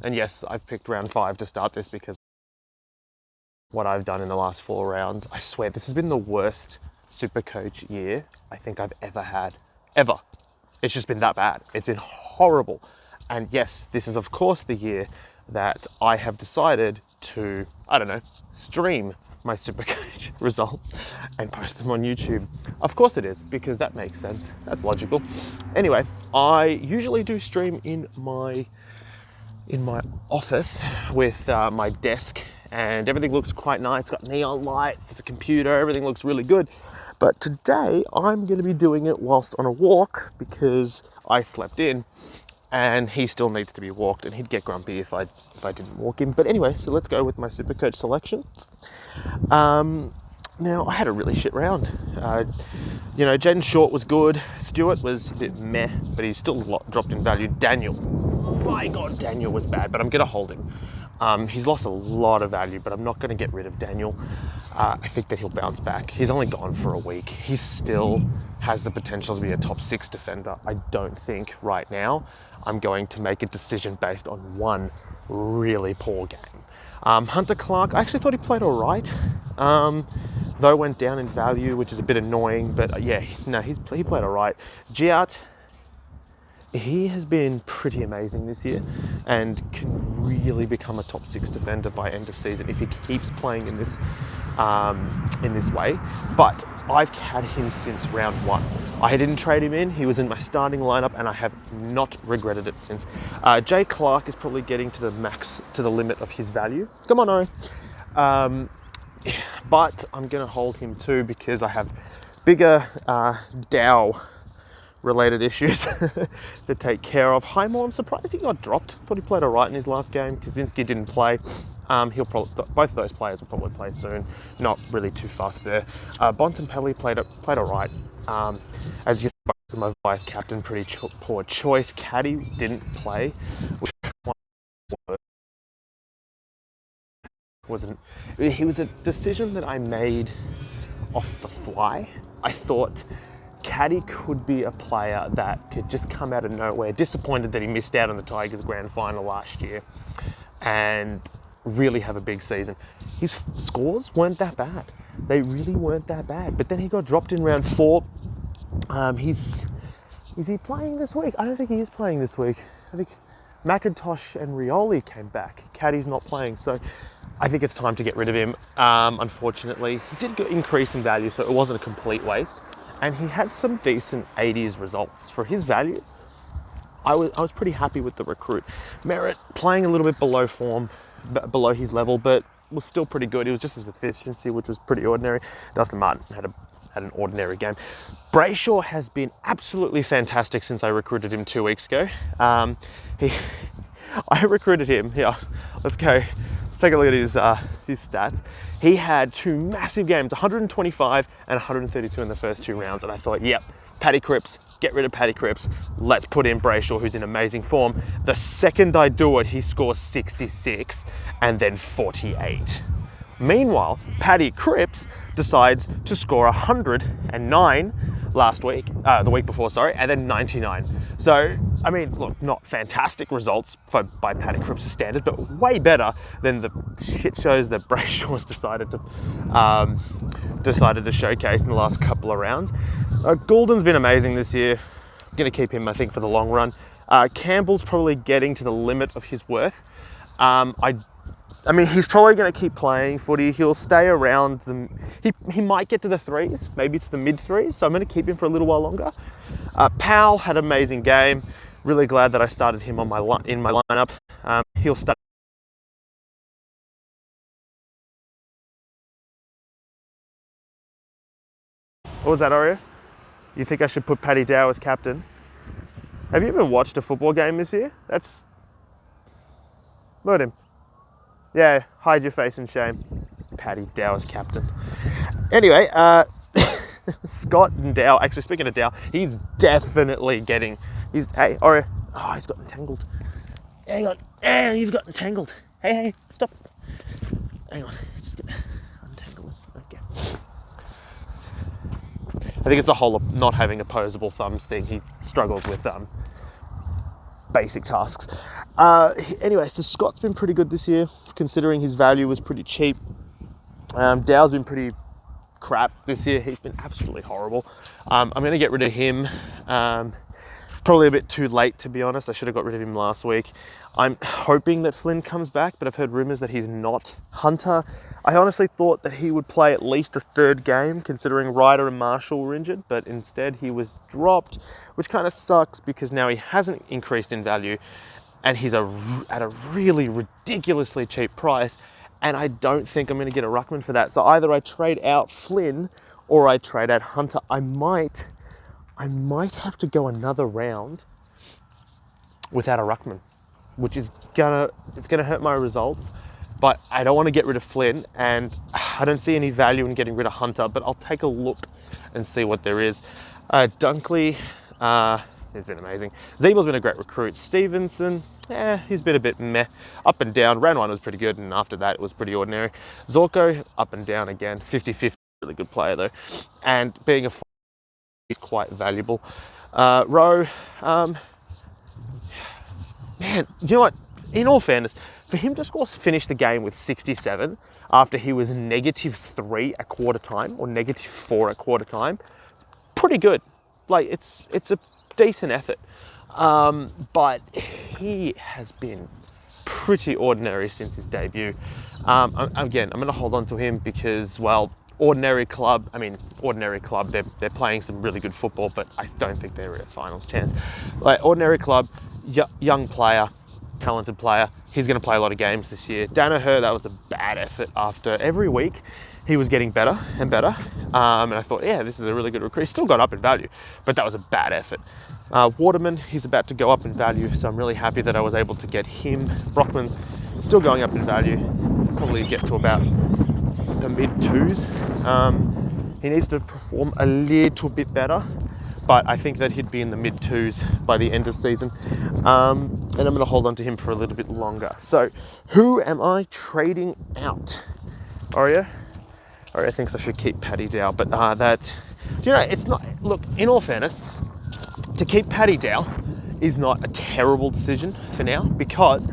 And yes, I've picked round 5 to start this because what I've done in the last 4 rounds, I swear this has been the worst SuperCoach year I think I've ever had. Ever. It's just been that bad. It's been horrible. And yes, this is of course the year that I have decided to, I don't know, stream my SuperCoach results and post them on YouTube. Of course it is, because that makes sense. That's logical. Anyway, I usually do stream in my office with my desk, and everything looks quite nice. It's got neon lights, there's a computer, everything looks really good. But today I'm going to be doing it whilst on a walk because I slept in and he still needs to be walked, and he'd get grumpy if I didn't walk him. But anyway, so let's go with my SuperCoach selections. Now, I had a really shit round. Jaden Short was good. Stewart was a bit meh, but he's still dropped in value. Daniel, oh my God, Daniel was bad, but I'm going to hold him. He's lost a lot of value, but I'm not going to get rid of Daniel. I think that he'll bounce back. He's only gone for a week. He still has the potential to be a top 6 defender. I don't think right now I'm going to make a decision based on one really poor game. Hunter Clark, I actually thought he played all right, though went down in value, which is a bit annoying, but he played all right. Giat, he has been pretty amazing this year and can really become a top 6 defender by end of season if he keeps playing in this way. But I've had him since round 1. I didn't trade him in. He was in my starting lineup and I have not regretted it since. Jay Clark is probably getting to the limit of his value. Come on, Ori. But I'm going to hold him too because I have bigger Dow related issues to take care of. Highmore, I'm surprised he got dropped. Thought he played all right in his last game. Kaczynski didn't play. He'll probably, both of those players will probably play soon. Not really too fast there. Bontempelli played all right. As you see, my vice captain, pretty poor choice. Caddy didn't play, which he was a decision that I made off the fly. I thought Caddy could be a player that could just come out of nowhere, disappointed that he missed out on the Tigers grand final last year, and really have a big season. His scores weren't that bad. They really weren't that bad. But then he got dropped in round 4. Is he playing this week? I don't think he is playing this week. I think McIntosh and Rioli came back. Caddy's not playing, so I think it's time to get rid of him. Unfortunately, he did increase in value, so it wasn't a complete waste. And he had some decent 80s results for his value. I was pretty happy with the recruit. Merritt playing a little bit below form, below his level, but was still pretty good. It was just his efficiency, which was pretty ordinary. Dustin Martin had an ordinary game. Brayshaw has been absolutely fantastic since I recruited him 2 weeks ago. I recruited him. Yeah, let's go. Let's take a look at his stats. He had 2 massive games, 125 and 132 in the first 2 rounds, and I thought, yep, Paddy Cripps, get rid of Paddy Cripps. Let's put in Brayshaw, who's in amazing form. The second I do it, he scores 66 and then 48. Meanwhile, Paddy Cripps decides to score 109 the week before, and then 99. So, I mean, look, not fantastic results by Paddy Cripps' standard, but way better than the shit shows that Brayshaw's decided to showcase in the last couple of rounds. Goulden's been amazing this year. I'm going to keep him, I think, for the long run. Campbell's probably getting to the limit of his worth. I mean, he's probably going to keep playing footy. He'll stay around he might get to the 3s, maybe to the mid 3s. So I'm going to keep him for a little while longer. Powell had an amazing game. Really glad that I started him in my lineup. He'll start. What was that, Oreo? You think I should put Paddy Dow as captain? Have you ever watched a football game this year? Look at him. Yeah, hide your face in shame. Paddy Dow as captain. Anyway, Scott and Dow, actually speaking of Dow, he's definitely getting, hey, Oreo, oh, he's got entangled. Hang on, and he's got entangled. Hey, stop. Hang on, just gonna untangle him, okay. I think it's the whole of not having opposable thumbs thing. He struggles with basic tasks. Anyway, so Scott's been pretty good this year, considering his value was pretty cheap. Dow's been pretty crap this year. He's been absolutely horrible. I'm going to get rid of him. Probably a bit too late, to be honest. I should have got rid of him last week. I'm hoping that Flynn comes back, but I've heard rumours that he's not. Hunter, I honestly thought that he would play at least a third game, considering Ryder and Marshall were injured, but instead he was dropped, which kind of sucks because now he hasn't increased in value and he's at a really ridiculously cheap price, and I don't think I'm going to get a ruckman for that. So either I trade out Flynn or I trade out Hunter. I might have to go another round without a ruckman, which is gonna hurt my results. But I don't want to get rid of Flynn, and I don't see any value in getting rid of Hunter, but I'll take a look and see what there is. Dunkley, he's been amazing. Zeebel's been a great recruit. Stevenson, he's been a bit meh, up and down. Round one was pretty good, and after that it was pretty ordinary. Zorko, up and down again, 50-50, really good player though. And being a he's quite valuable. Rowe, man, you know what? In all fairness, for him to finish the game with 67 after he was -3 at quarter time or -4 at quarter time, it's pretty good. Like it's a decent effort. But he has been pretty ordinary since his debut. Again, I'm going to hold on to him because, well, Ordinary club, they're playing some really good football, but I don't think they're a finals chance. Like ordinary club, young player, talented player, he's going to play a lot of games this year. Danaher, that was a bad effort. After every week, he was getting better and better, and I thought, yeah, this is a really good recruit. He still got up in value, but that was a bad effort. Waterman, he's about to go up in value, so I'm really happy that I was able to get him. Brockman, still going up in value, probably get to about the mid-2s. He needs to perform a little bit better, but I think that he'd be in the mid-2s by the end of season. And I'm going to hold on to him for a little bit longer. So who am I trading out? Aria thinks I should keep Paddy Dow, but it's not, look, in all fairness, to keep Paddy Dow is not a terrible decision for now, because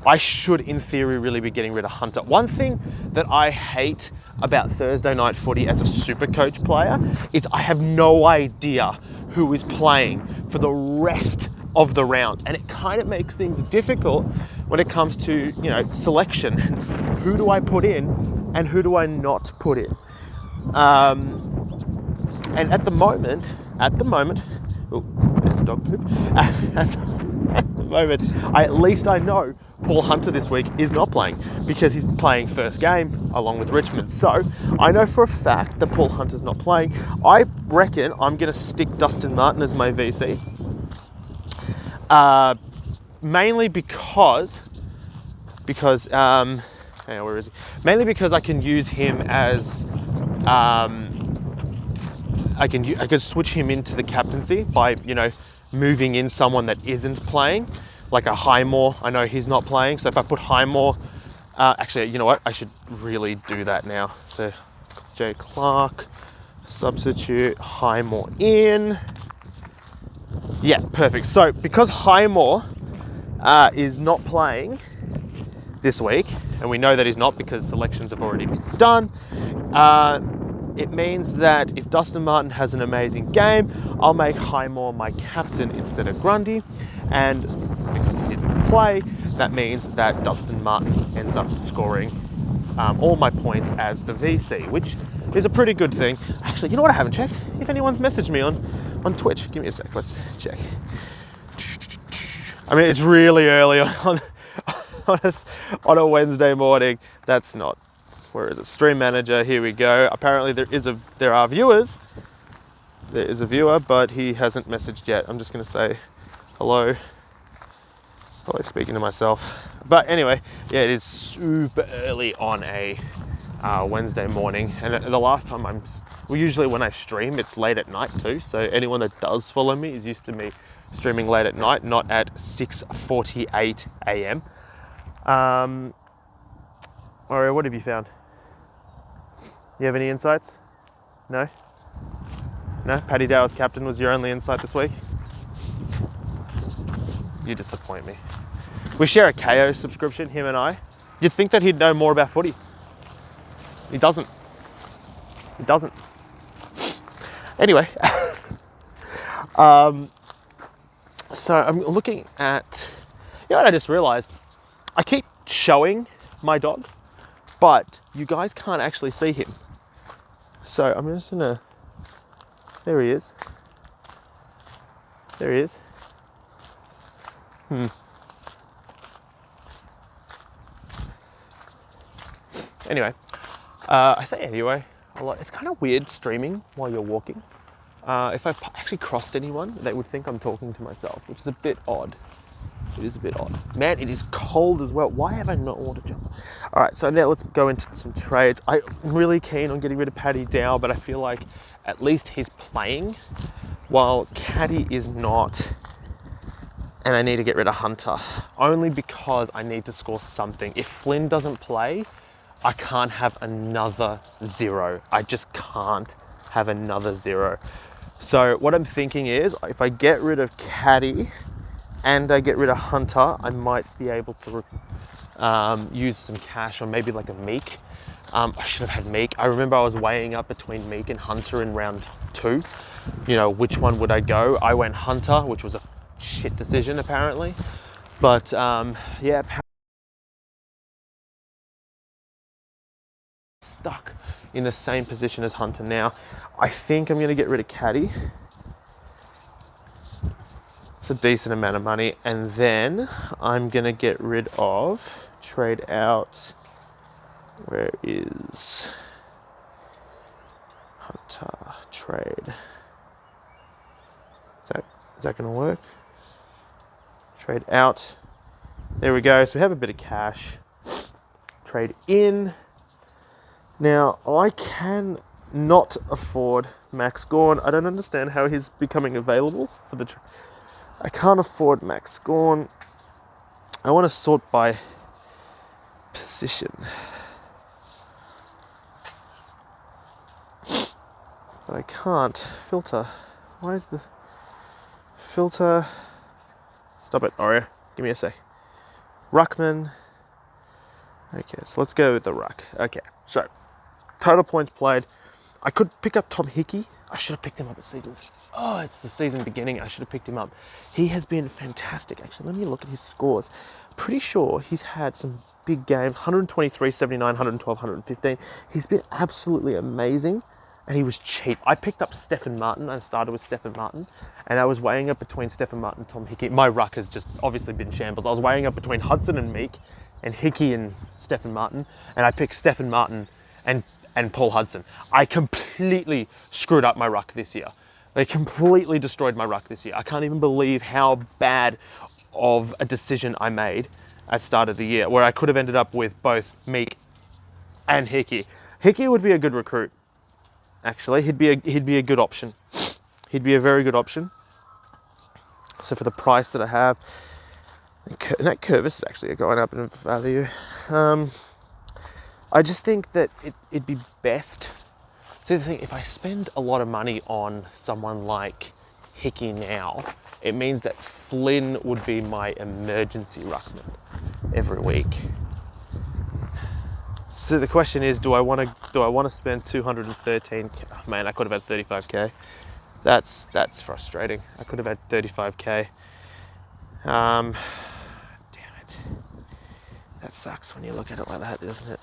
I should, in theory, really be getting rid of Hunter. One thing that I hate about Thursday night footy as a SuperCoach player is I have no idea who is playing for the rest of the round. And it kind of makes things difficult when it comes to, selection. Who do I put in and who do I not put in? And at the moment, oh, there's dog poop. At the moment, at least I know Paul Hunter this week is not playing because he's playing first game along with Richmond. So I know for a fact that Paul Hunter's not playing. I reckon I'm going to stick Dustin Martin as my VC. Mainly because where is he? Mainly because I can use him as I could switch him into the captaincy by moving in someone that isn't playing, like a Highmore. I know he's not playing, so if I put Highmore, actually, you know what? I should really do that now. So Jay Clark, substitute Highmore in. Yeah, perfect. So because Highmore is not playing this week, and we know that he's not because selections have already been done, it means that if Dustin Martin has an amazing game, I'll make Highmore my captain instead of Grundy. And because he didn't play, that means that Dustin Martin ends up scoring all my points as the VC, which is a pretty good thing. Actually, you know what I haven't checked? If anyone's messaged me on Twitch, give me a sec, let's check. I mean, it's really early on a Wednesday morning. That's not. Where is it? Stream manager, here we go. Apparently there are viewers. There is a viewer, but he hasn't messaged yet. I'm just gonna say hello. Probably speaking to myself. But anyway, yeah, it is super early on a Wednesday morning. And the last time usually when I stream, it's late at night too. So anyone that does follow me is used to me streaming late at night, not at 6:48 a.m. Mario, what have you found? You have any insights? No? No? Paddy Dow as captain was your only insight this week? You disappoint me. We share a KO subscription, him and I. You'd think that he'd know more about footy. He doesn't. He doesn't. Anyway, so I'm looking at, you know what I just realized? I keep showing my dog, but you guys can't actually see him. So I'm just gonna, there he is. There he is. Anyway, I say anyway, it's kind of weird streaming while you're walking. If I actually crossed anyone, they would think I'm talking to myself, which is a bit odd. It is a bit odd. Man, it is cold as well. Why have I not worn a jumper? All right, so now let's go into some trades. I'm really keen on getting rid of Paddy Dow, but I feel like at least he's playing while Caddy is not. And I need to get rid of Hunter, only because I need to score something. If Flynn doesn't play, I can't have another 0. I just can't have another 0. So what I'm thinking is, if I get rid of Caddy and I get rid of Hunter, I might be able to use some cash on maybe like a Meek. I should have had Meek. I remember I was weighing up between Meek and Hunter in round 2. You know, which one would I go? I went Hunter, which was a shit decision apparently. But yeah, stuck in the same position as Hunter now. I think I'm going to get rid of Caddy. It's a decent amount of money. And then I'm going to get rid of, trade out, where is Hunter, trade. Is that going to work? Trade out. There we go. So we have a bit of cash. Trade in. Now, I can not afford Max Gawn. I don't understand how he's becoming available for the... I can't afford Max Gawn. I want to sort by position. But I can't. Filter. Why is the... Filter... Stop it, Oreo. Give me a sec. Ruckman. Okay, so let's go with the ruck. Okay, so... Total points played. I could pick up Tom Hickey. I should have picked him up at seasons. Oh, it's the season beginning. I should have picked him up. He has been fantastic. Actually, let me look at his scores. Pretty sure he's had some big games. 123, 79, 112, 115. He's been absolutely amazing. And he was cheap. I picked up Stephen Martin. I started with Stephen Martin. And I was weighing up between Stephen Martin and Tom Hickey. My ruck has just obviously been shambles. I was weighing up between Hudson and Meek and Hickey and Stephen Martin. And I picked Stephen Martin and Paul Hudson. I completely screwed up my ruck this year. They completely destroyed my ruck this year. I can't even believe how bad of a decision I made at start of the year, where I could have ended up with both Meek and Hickey. Hickey would be a good recruit, actually. He'd be a good option. He'd be a very good option. So for the price that I have, and that Curvis is actually going up in value. I just think that it'd be best. See, the thing, if I spend a lot of money on someone like Hickey now, it means that Flynn would be my emergency ruckman every week. So the question is, do I want to spend 213? Oh, man, I could have had 35k. That's frustrating. I could have had 35k. Damn it. That sucks when you look at it like that, doesn't it?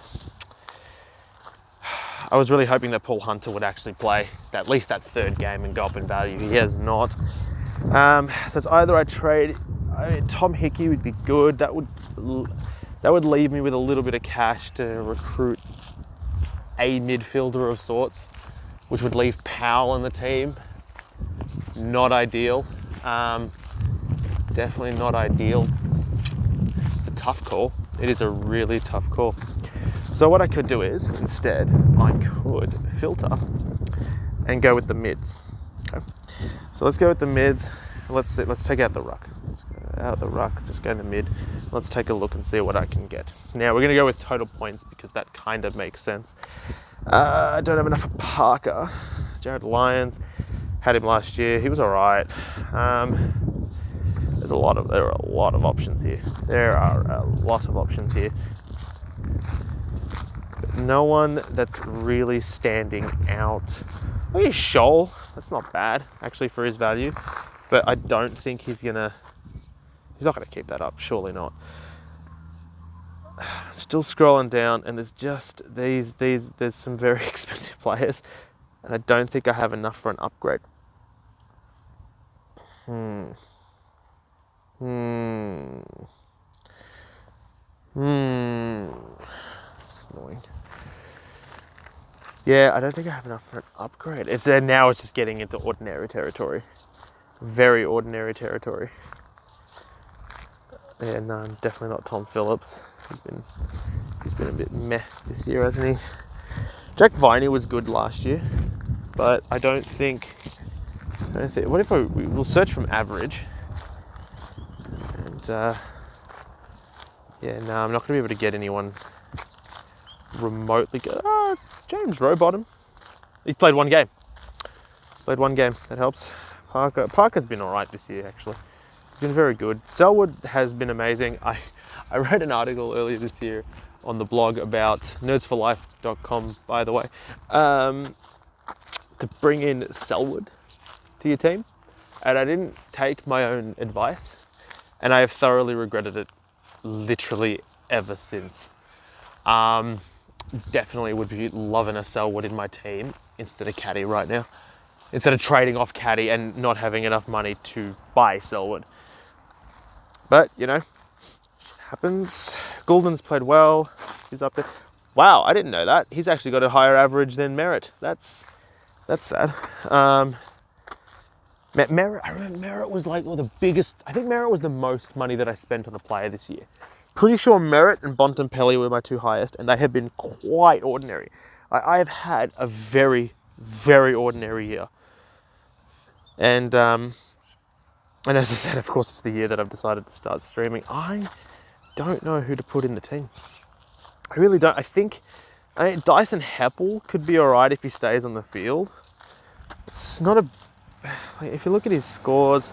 I was really hoping that Paul Hunter would actually play at least that third game and go up in value. He has not. So it's either I trade. Tom Hickey would be good. That would leave me with a little bit of cash to recruit a midfielder of sorts, which would leave Powell in the team. Not ideal. Definitely not ideal. It's a tough call. It is a really tough call. So what I could do is, instead, I could filter and go with the mids. Okay. So let's go with the mids. Let's take out the ruck. Let's go out the ruck, just go in the mid. Let's take a look and see what I can get. Now we're gonna go with total points because that kind of makes sense. I don't have enough for Parker. Jared Lyons, had him last year. He was all right. there are a lot of options here. There are a lot of options here. But no one that's really standing out. Maybe Scholl, that's not bad actually for his value, but I don't think he's not gonna keep that up, surely not. Still scrolling down, and there's just there's some very expensive players, and I don't think I have enough for an upgrade. It's annoying. Yeah, I don't think I have enough for an upgrade. Now it's just getting into ordinary territory. Very ordinary territory. Yeah, no, definitely not Tom Phillips. He's been a bit meh this year, hasn't he? Jack Viney was good last year, but I don't think. What if we'll search from average? And yeah, no, I'm not going to be able to get anyone remotely good. James Rowbottom. He's played one game. That helps. Parker's been all right this year, actually. He's been very good. Selwood has been amazing. I read an article earlier this year on the blog about nerdsforlife.com, by the way, to bring in Selwood to your team. And I didn't take my own advice, and I have thoroughly regretted it literally ever since. Definitely would be loving a Selwood in my team instead of Caddy right now. Instead of trading off Caddy and not having enough money to buy Selwood. But, happens. Goulden's played well. He's up there. Wow, I didn't know that. He's actually got a higher average than Merritt. That's sad. Merritt, I remember Merritt was like the biggest. I think Merritt was the most money that I spent on a player this year. Pretty sure Merritt and Bontempelli were my two highest, and they have been quite ordinary. I have had a very, very ordinary year. And as I said, of course, it's the year that I've decided to start streaming. I don't know who to put in the team. I really don't. I think Dyson Heppel could be all right if he stays on the field. It's not if you look at his scores,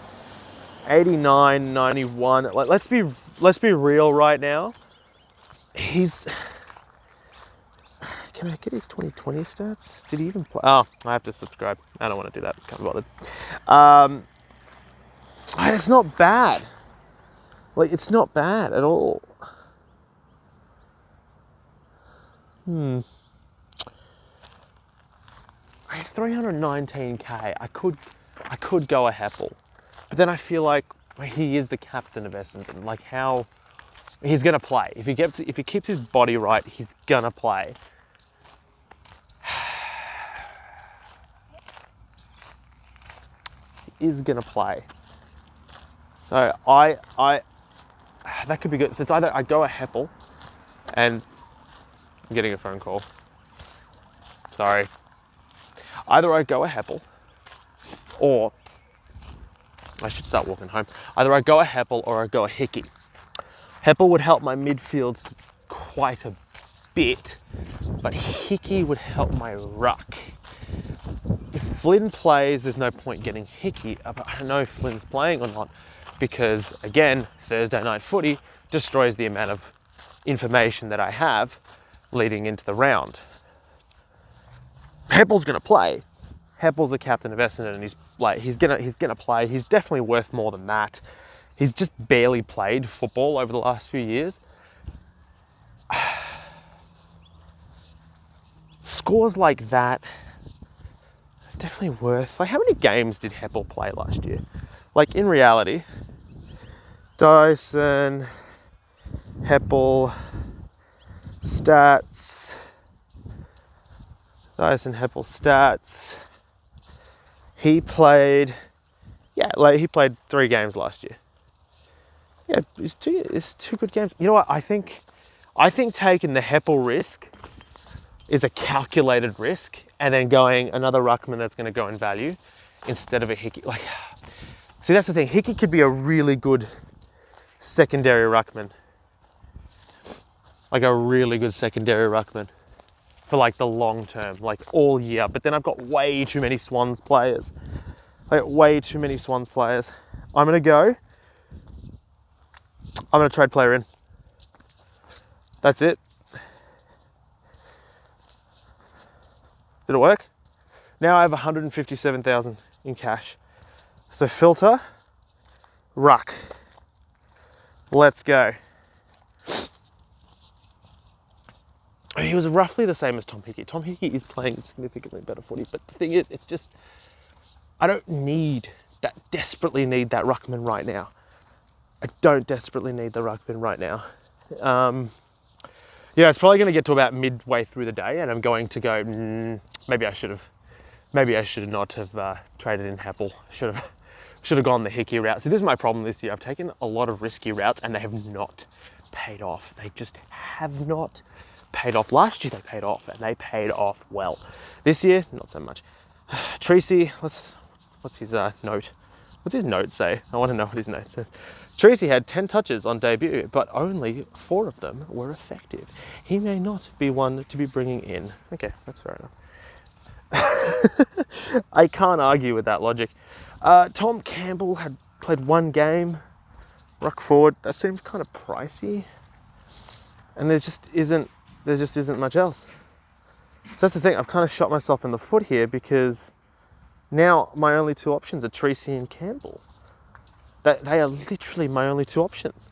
89, 91. Like, let's be real right now. Can I get his 2020 stats? Did he even play? Oh, I have to subscribe. I don't want to do that. Can't be bothered. It's not bad. Like, it's not bad at all. 319k. I could go a Heppel, but then I feel like he is the captain of Essendon. Like, how he's gonna play if he keeps his body right, he's gonna play. He is gonna play. So that could be good. So it's either I go a Heppel, and I'm getting a phone call. Sorry. Either I go a Heppel, or I should start walking home. Either I go a Heppel or I go a Hickey. Heppel would help my midfield quite a bit, but Hickey would help my ruck. If Flynn plays, there's no point getting Hickey, but I don't know if Flynn's playing or not, because again, Thursday night footy destroys the amount of information that I have leading into the round. Heppel's gonna play. Heppel's the captain of Essendon, and he's gonna play. He's definitely worth more than that. He's just barely played football over the last few years. Scores like that, definitely worth. Like, how many games did Heppel play last year? Like, in reality, Dyson, Heppel, stats. Dyson Heppel stats. He played 3 games last year. Yeah, it's two good games. You know what? I think taking the Heppel risk is a calculated risk, and then going another ruckman that's going to go in value instead of a Hickey. Like, see, that's the thing. Hickey could be a really good secondary ruckman. Like a really good secondary ruckman for like the long term, like all year. But then I've got way too many Swans players. I'm gonna go I'm going to trade player in. That's it. Did it work? Now I have 157,000 in cash. So filter, ruck. Let's go. He was roughly the same as Tom Hickey. Tom Hickey is playing significantly better footy, but the thing is, it's just, I don't desperately need that ruckman right now. I don't desperately need the ruckman right now. Yeah, it's probably going to get to about midway through the day, and I'm going to go, maybe I should not have traded in Heppel. Should have gone the Hickey route. So this is my problem this year. I've taken a lot of risky routes, and they have not paid off. They just have not paid off. Last year they paid off, and they paid off well. This year, not so much. Treacy, what's his note? What's his note say? I want to know what his note says. Treacy had 10 touches on debut, but only 4 of them were effective. He may not be one to be bringing in. Okay, that's fair enough. I can't argue with that logic. Tom Campbell had played 1 game. Ruck forward, that seems kind of pricey. And there just isn't much else. That's the thing, I've kind of shot myself in the foot here because now my only 2 options are Treacy and Campbell. They are literally my only 2 options.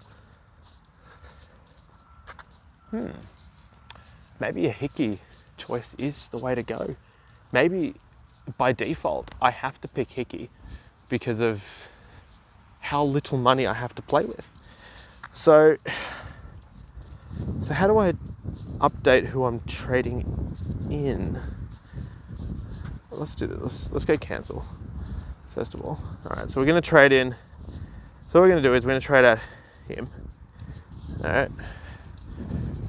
Maybe a Hickey choice is the way to go. Maybe by default I have to pick Hickey because of how little money I have to play with. So how do I update who I'm trading in? Let's do this. Let's go cancel first of all. All right, so we're going to trade in. So what we're going to do is we're going to trade out him. All right.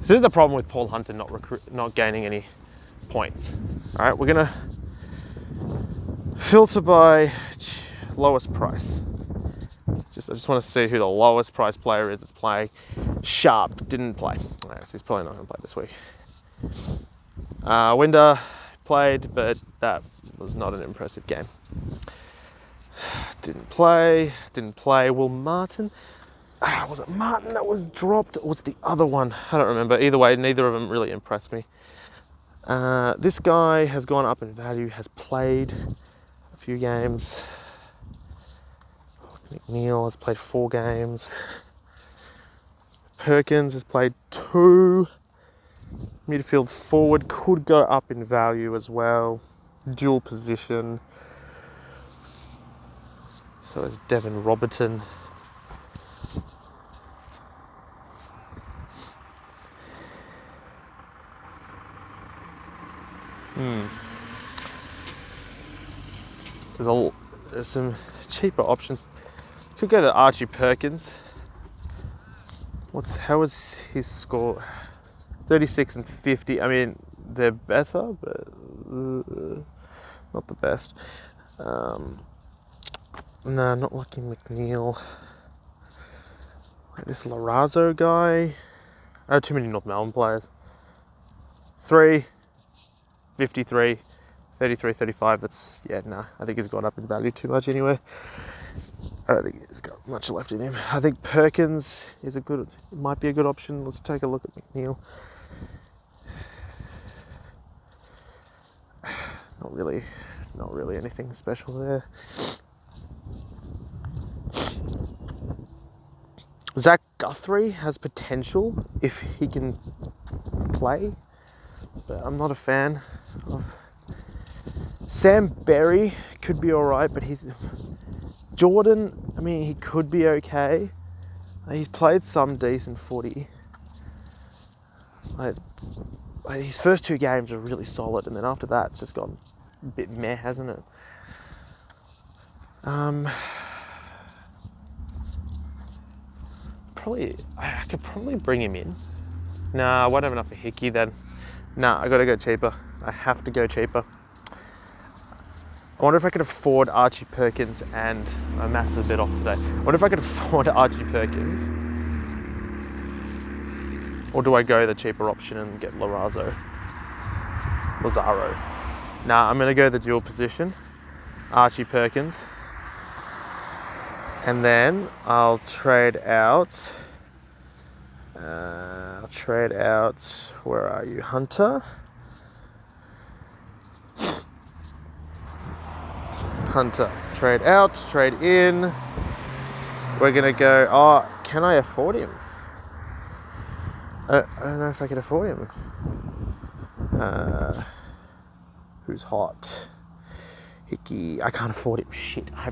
So this is the problem with Paul Hunter not gaining any points. All right, we're going to filter by lowest price. I just want to see who the lowest price player is that's playing. Sharp didn't play. All right, so he's probably not going to play this week. Winder played, but that was not an impressive game. Didn't play. Will Martin? Was it Martin that was dropped? Or was it the other one? I don't remember. Either way, neither of them really impressed me. This guy has gone up in value, has played a few games. McNeil has played 4 games. Perkins has played 2. Midfield forward could go up in value as well. Dual position. So is Devin Robertson. There's some cheaper options. Could go to Archie Perkins. How was his score? 36 and 50. I mean, they're better, but not the best. No, not Lucky McNeil. Like this Larazzo guy. Oh, too many North Melbourne players. 3, 53, 33, 35. That's, yeah, no. I think he's gone up in value too much anyway. I don't think he's got much left in him. I think Perkins might be a good option. Let's take a look at McNeil. Not really anything special there. Zach Guthrie has potential if he can play, but I'm not a fan of. Sam Berry could be alright, but Jordan, I mean, he could be okay. He's played some decent footy. His first 2 games are really solid, and then after that, it's just gone a bit meh, hasn't it? I could probably bring him in. Nah, I won't have enough for Hickey then. Nah, I gotta go cheaper. I have to go cheaper. I wonder if I could afford Archie Perkins, and I'm a massive bit off today. I wonder if I could afford Archie Perkins. Or do I go the cheaper option and get Lazaro? Nah, I'm gonna go the dual position. Archie Perkins. And then I'll trade out I'll trade out. Where are you, Hunter? Hunter. Trade out. Trade in. We're gonna go. Oh, can I afford him? I don't know if I can afford him. Who's hot? Hickey. I can't afford him. Shit. I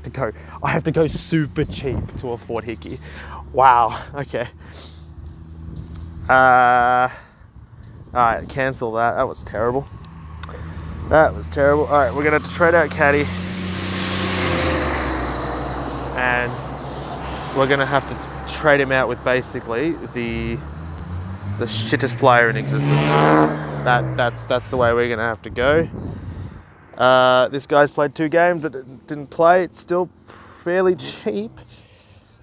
have to go super cheap to afford Hickey. Wow. Okay. Alright, cancel that. That was terrible. Alright, we're gonna have to trade out Caddy. And we're gonna have to trade him out with basically the shittest player in existence. That's the way we're gonna have to go. This guy's played 2 games but didn't play. It's still fairly cheap.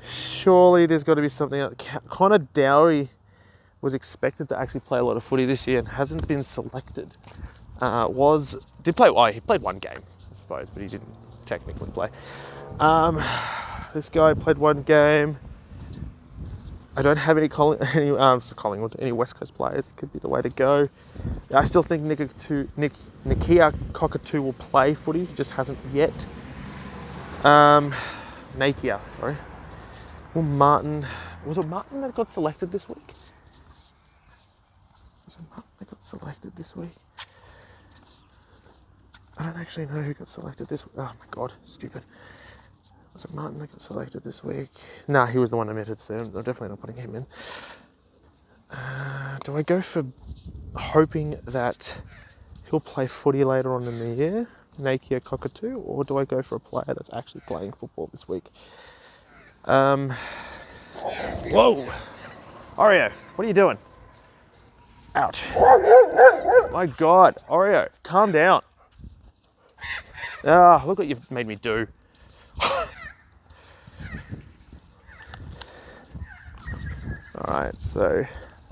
Surely there's got to be something else. Connor Dowry was expected to actually play a lot of footy this year and hasn't been selected. He played 1 game, I suppose, but he didn't technically play. This guy played 1 game. I don't have any Collingwood, any West Coast players. It could be the way to go. I still think Nikia Cockatoo will play footy. He just hasn't yet. Nakia, sorry. Well, Martin. Was it Martin that got selected this week? Was it Martin that got selected this week? I don't actually know who got selected this week. Oh my god, stupid. Was it Martin that got selected this week? Nah, he was the one omitted, so I'm definitely not putting him in. Do I go for hoping that he'll play footy later on in the year, Nakia Cockatoo, or do I go for a player that's actually playing football this week? Whoa! Oreo, what are you doing? Ouch. My god, Oreo, calm down. Ah, look what you've made me do. Alright, so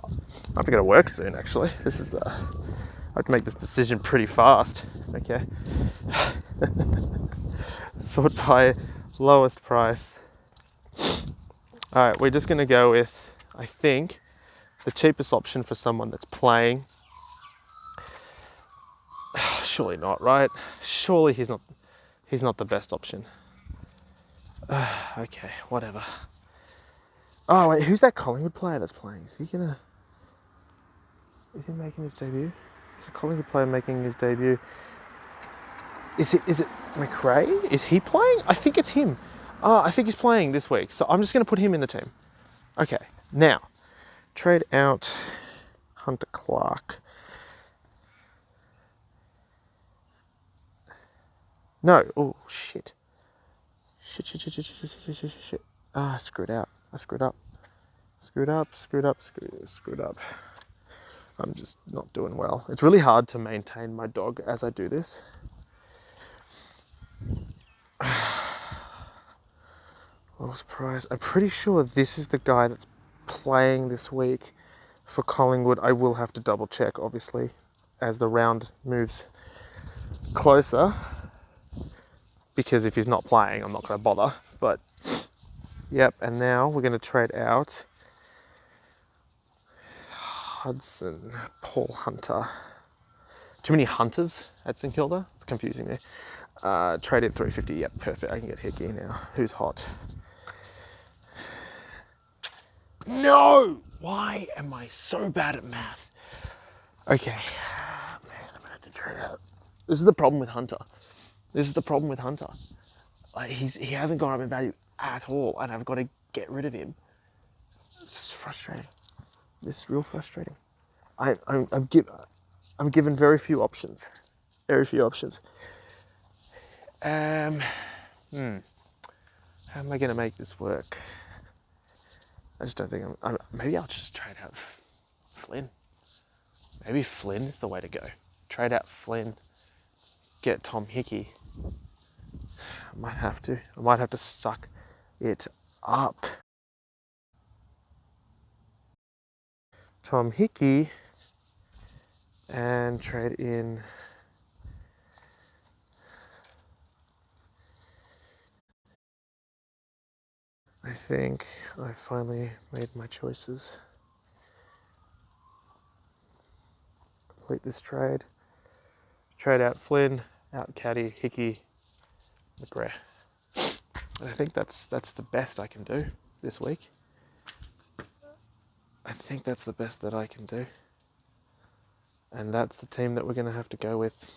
I have to go to work soon actually. I have to make this decision pretty fast. Okay. Sort by lowest price. Alright, we're just gonna go with, I think, the cheapest option for someone that's playing. Surely not, right? Surely he's not the best option. Okay, whatever. Oh wait, who's that Collingwood player that's playing? Is he making his debut? Is a Collingwood player making his debut? Is it McRae? Is he playing? I think it's him. I think he's playing this week, so I'm just going to put him in the team. Okay, now trade out Hunter Clark. No, oh shit. Shit. I screwed up. I'm just not doing well. It's really hard to maintain my dog as I do this. Lowest price. I'm pretty sure this is the guy that's playing this week for Collingwood. I will have to double check, obviously, as the round moves closer. Because if he's not playing, I'm not going to bother. But, yep, and now we're going to trade out Hudson, Paul Hunter. Too many Hunters at St Kilda? It's confusing me. Trade at 350. Yep, perfect. I can get Hickey now. Who's hot? No! Why am I so bad at math? Okay. Man, I'm going to have to trade out. This is the problem with Hunter. Like, he hasn't gone up in value at all, and I've got to get rid of him. This is frustrating. This is real frustrating. I'm given very few options. How am I going to make this work? I just don't think maybe I'll just trade out Flynn. Maybe Flynn is the way to go. Trade out Flynn. Get Tom Hickey. I might have to suck it up. Tom Hickey and trade in I think I finally made my choices. complete this trade. Trade out Flynn, out Caddy, Hickey, McGrath. And I think that's the best I can do this week. I think that's the best that I can do. And that's the team that we're going to have to go with.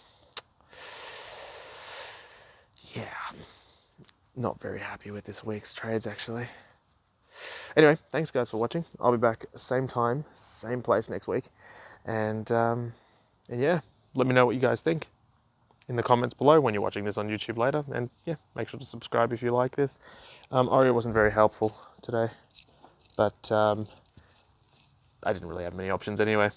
Yeah, not very happy with this week's trades, actually. Anyway, thanks guys for watching. I'll be back same time, same place next week. And yeah, let me know what you guys think in the comments below when you're watching this on YouTube later. And yeah, make sure to subscribe if you like this. Oreo wasn't very helpful today, but I didn't really have many options anyway.